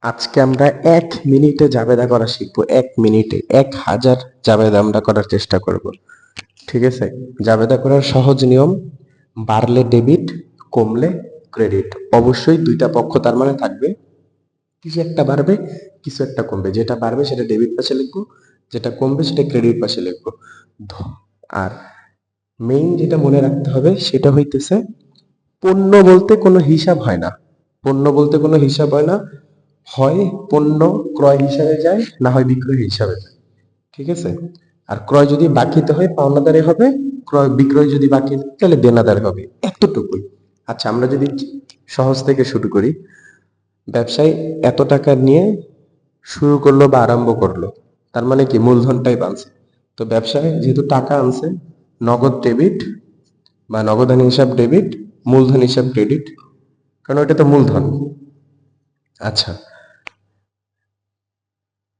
আজকে আমরা 1 মিনিটে জাবেদা করা শিখবো। 1 মিনিটে 1000 জাবেদা আমরা করার চেষ্টা করব। ঠিক আছে? জাবেদা করার সহজ নিয়ম, বাড়লে ডেবিট, কমলে ক্রেডিট। অবশ্যই দুইটা পক্ষ তার মানে থাকবে, কিছু একটা বাড়বে, কিছু একটা কমবে। যেটা বাড়বে সেটা ডেবিট পাশে লিখবো, যেটা কমবে সেটা ক্রেডিট পাশে লিখবো। আর মেইন যেটা মনে রাখতে হবে সেটা হইতেছে, পণ্য বলতে কোনো হিসাব হয় না। পণ্য বলতে কোনো হিসাব হয় না। হয় পণ্য ক্রয় হিসাবে যায়, না হয় বিক্রয় হিসাবে যায়। ঠিক আছে? আর ক্রয় যদি বাকিতে হয় পাওনাদারে হবে, ক্রয় বিক্রয় যদি বাকি থাকে তাহলে দেনাদারে হবে। এতটুকুই। আচ্ছা, আমরা যদি সহজ থেকে শুরু করি। ব্যবসায়ী এত টাকা নিয়ে শুরু করলো বা আরম্ভ করলো, তার মানে কি মূলধনটাই বানছে। তো ব্যবসায় যেহেতু টাকা আনছে, নগদ ডেবিট বা নগদান হিসাব ডেবিট, মূলধন হিসাব ক্রেডিট, কারণ ওটা তো মূলধন। আচ্ছা,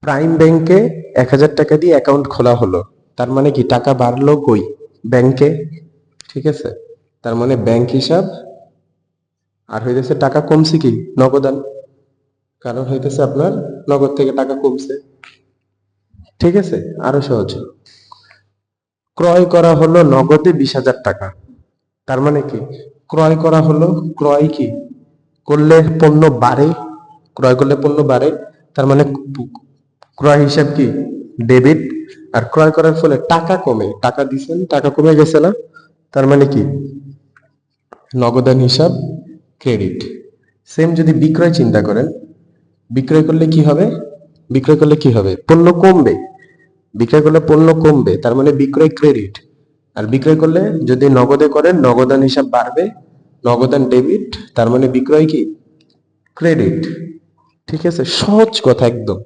প্রাইম ব্যাংকে 1000 টাকা দিয়ে অ্যাকাউন্ট খোলা হলো, তার মানে কি টাকা বাড়লো কই? ব্যাংকে। ঠিক আছে? তার মানে ব্যাংক হিসাব। আর হইতেছে টাকা কমছে কি? নগদান। কারণ হইতেছে আপনার নগদ থেকে টাকা কমছে। ঠিক আছে? আরো সহজ, ক্রয় করা হলো নগদে 20,000 টাকা, তার মানে কি ক্রয় করা হলো, ক্রয় কি করলে পণ্য বাড়ে, ক্রয় করলে পণ্য বাড়ে, তার মানে ক্রয় হিসাব কি ডেবিট। আর ক্রয় করার ফলে টাকা কমে, টাকা দিছেন টাকা কমে গেছে না, তার মানে কি নগদান হিসাব ক্রেডিট। সেম যদি বিক্রয় চিন্তা করেন, বিক্রয় করলে কি হবে? বিক্রয় করলে কি হবে? পণ্য কমবে। বিক্রয় করলে পণ্য কমবে, তার মানে বিক্রয় ক্রেডিট। আর বিক্রয় করলে যদি নগদে করেন, নগদান হিসাব বাড়বে, নগদান ডেবিট, তার মানে বিক্রয় কি ক্রেডিট। ঠিক আছে? সহজ কথা একদম।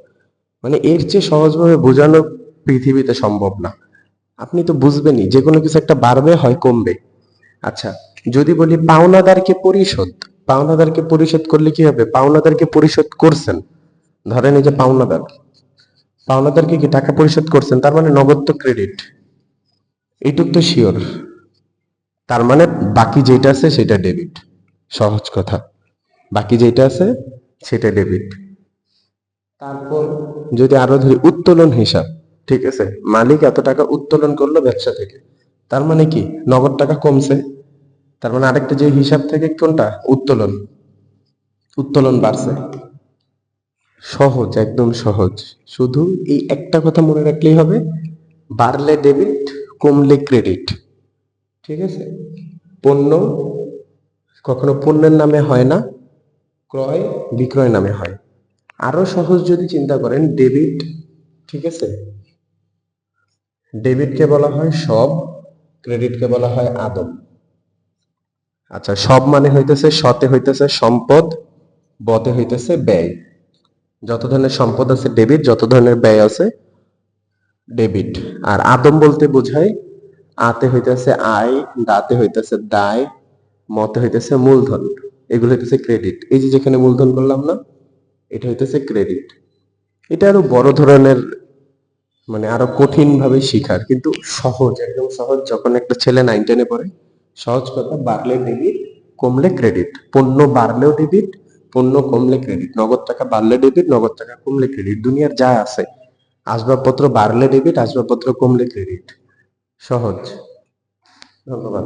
মানে এর চেয়ে সহজভাবে বোঝানো পৃথিবীতে সম্ভব না। আপনি তো বুঝবেনই, যে কোনো কিছু একটা বাড়বে হয় কমবে। আচ্ছা, যদি বলি পাওনাদারকে পরিশোধ, পাওনাদারকে পরিশোধ করলে কি হবে? পাওনাদারকে পরিশোধ করছেন, ধরেন এই যে পাওনাদার, পাওনাদারকে কি টাকা পরিশোধ করছেন, তার মানে নগদ তো ক্রেডিট, এইটুক তো শিওর। তার মানে বাকি যেটা আছে সেটা ডেবিট। সহজ কথা, বাকি যেটা আছে সেটা ডেবিট। তারপর যদি আরো ধরি উত্তোলন হিসাব, ঠিক আছে, মালিক এত টাকা উত্তোলন করলো ব্যবসা থেকে, তার মানে কি নগদ টাকা কমছে, তার মানে আরেকটা যে হিসাব থেকে কোনটা উত্তোলন, উত্তোলন বাড়ছে। সহজ, একদম সহজ। শুধু এই একটা কথা মনে রাখলেই হবে, বাড়লে ডেবিট, কমলে ক্রেডিট। ঠিক আছে? পণ্য কখনো পণ্যের নামে হয় না, ক্রয় বিক্রয় নামে হয়। আরো সহজ যদি চিন্তা করেন, ডেবিট, ঠিক আছে, ডেবিটকে বলা হয় সব, ক্রেডিটকে বলা হয় আদম। আচ্ছা, সব মানে হইতেছে সতে হইতেছে সম্পদ, বতে হইতেছে ব্যয়। যত ধরনের সম্পদ আছে ডেবিট, যত ধরনের ব্যয় আছে ডেবিট। আর আদম বলতে বোঝায়, আতে হইতেছে আয়, দাতে হইতেছে দায়, মতে হইতেছে মূলধন, এগুলো হইতেছে ক্রেডিট। এই যে যেখানে মূলধন করলাম না, এটা হইতেছে ক্রেডিট। এটা আরো বড় ধরনের, মানে আরো কঠিন ভাবে শিখার, কিন্তু সহজ, একদম সহজ। যখন একটা ছেলে 9-10-এ পড়ে, সহজ কথা, বাড়লে ডেবিট, কমলে ক্রেডিট। পণ্য বাড়লেও ডেবিট, পণ্য কমলে ক্রেডিট। নগদ টাকা বাড়লে ডেবিট, নগদ টাকা কমলে ক্রেডিট। দুনিয়ার যা আছে, আসবাবপত্র বাড়লে ডেবিট, আসবাবপত্র কমলে ক্রেডিট। সহজ। ধন্যবাদ।